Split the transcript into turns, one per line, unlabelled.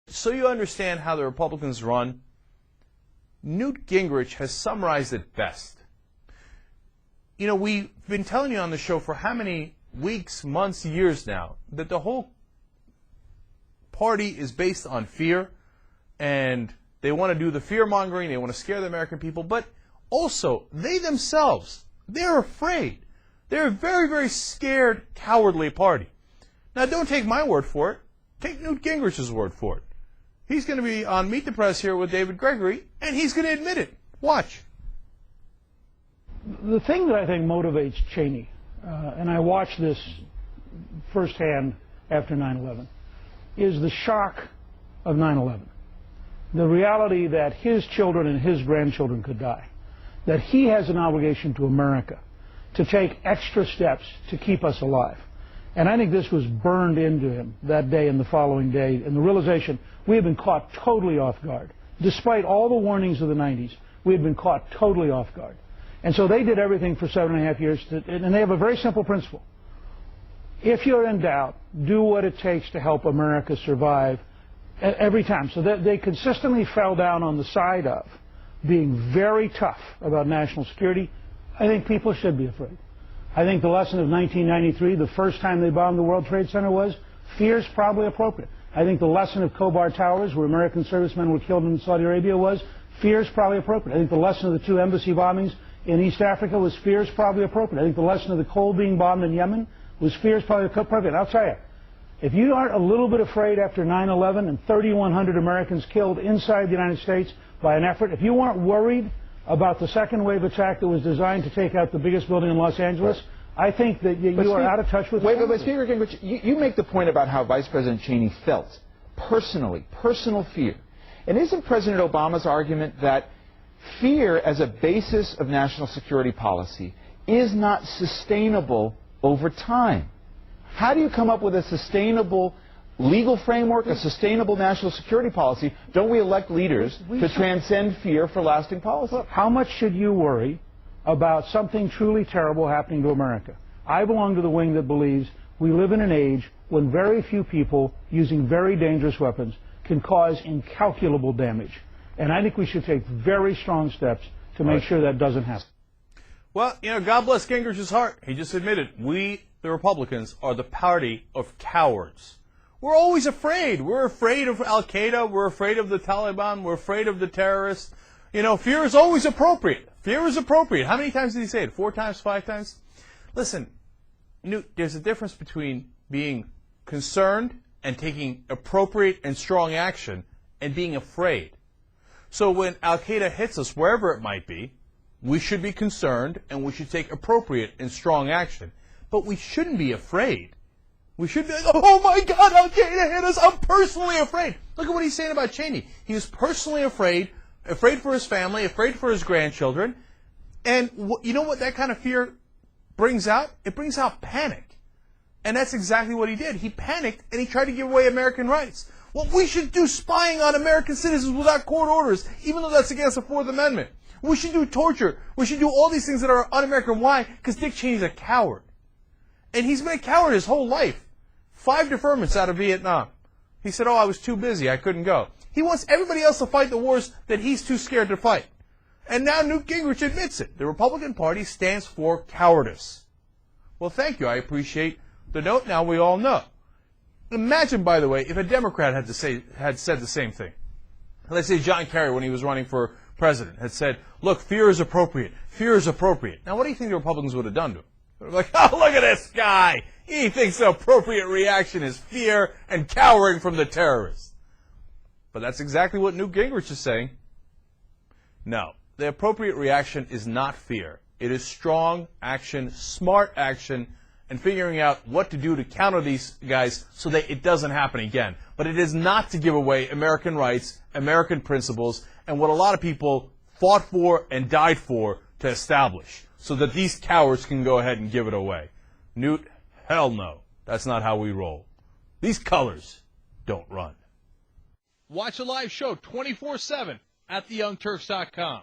So you understand how the Republicans run? Newt Gingrich has summarized it best. You know, we've been telling you on the show for how many weeks, months, years now that the whole party is based on fear, and they want to do the fear-mongering, they want to scare the American people, but also they themselves, they're afraid. They're a very, very scared, cowardly party. Now, don't take my word for it. Take Newt Gingrich's word for it. He's going to be on Meet the Press here with David Gregory, and he's going to admit it. Watch.
The thing that I think motivates Cheney, and I watched this firsthand after 9/11, is the shock of 9/11. The reality that his children and his grandchildren could die. That he has an obligation to America to take extra steps to keep us alive. And I think this was burned into him that day and the following day, and the realization we had been caught totally off guard. Despite all the warnings of the 90s, we had been caught totally off guard. And so they did everything for 7.5 years, and they have a very simple principle. If you're in doubt, do what it takes to help America survive every time. So they consistently fell down on the side of being very tough about national security. I think people should be afraid. I think the lesson of 1993, the first time they bombed the World Trade Center, was fear is probably appropriate. I think the lesson of Khobar Towers, where American servicemen were killed in Saudi Arabia, was fear is probably appropriate. I think the lesson of the 2 embassy bombings in East Africa was fear is probably appropriate. I think the lesson of the coal being bombed in Yemen was fear is probably appropriate. I'll tell you, if you aren't a little bit afraid after 9/11 and 3,100 Americans killed inside the United States by an effort, if you aren't worried about the second wave attack that was designed to take out the biggest building in Los Angeles, I think that you are out of touch with
reality. But Speaker Gingrich, you make the point about how Vice President Cheney felt personally, personal fear. And isn't President Obama's argument that fear as a basis of national security policy is not sustainable over time? How do you come up with a sustainable legal framework, a sustainable national security policy? Don't we elect leaders to transcend fear for lasting policy?
Look, how much should you worry about something truly terrible happening to America? I belong to the wing that believes we live in an age when very few people using very dangerous weapons can cause incalculable damage. And I think we should take very strong steps to make sure that doesn't happen.
Well, you know, God bless Gingrich's heart. He just admitted we, the Republicans, are the party of cowards. We're always afraid. We're afraid of Al-Qaeda. We're afraid of the Taliban. We're afraid of the terrorists. You know, fear is always appropriate. Fear is appropriate. How many times did he say it? 4 times, 5 times? Listen, Newt, there's a difference between being concerned and taking appropriate and strong action and being afraid. So when Al-Qaeda hits us, wherever it might be, we should be concerned and we should take appropriate and strong action. But we shouldn't be afraid. We should be like, oh my God, Al-Qaeda hit us. I'm personally afraid. Look at what he's saying about Cheney. He was personally afraid for his family, afraid for his grandchildren. And you know what that kind of fear brings out? It brings out panic. And that's exactly what he did. He panicked and he tried to give away American rights. Well, we should do spying on American citizens without court orders, even though that's against the 4th Amendment. We should do torture. We should do all these things that are un-American. Why? Because Dick Cheney's a coward. And he's been a coward his whole life. 5 deferments out of Vietnam. He said, oh, I was too busy. I couldn't go. He wants everybody else to fight the wars that he's too scared to fight. And now Newt Gingrich admits it. The Republican Party stands for cowardice. Well, thank you. I appreciate the note. Now we all know. Imagine, by the way, if a Democrat had said the same thing. Let's say John Kerry, when he was running for president, had said, look, fear is appropriate. Fear is appropriate. Now, what do you think the Republicans would have done to him? They're like, oh, look at this guy. He thinks the appropriate reaction is fear and cowering from the terrorists. But that's exactly what Newt Gingrich is saying. No, the appropriate reaction is not fear. It is strong action, smart action, and figuring out what to do to counter these guys so that it doesn't happen again. But it is not to give away American rights, American principles, and what a lot of people fought for and died for to establish, so that these cowards can go ahead and give it away. Newt, hell no. That's not how we roll. These colors don't run. Watch a live show 24/7 at theyoungturks.com.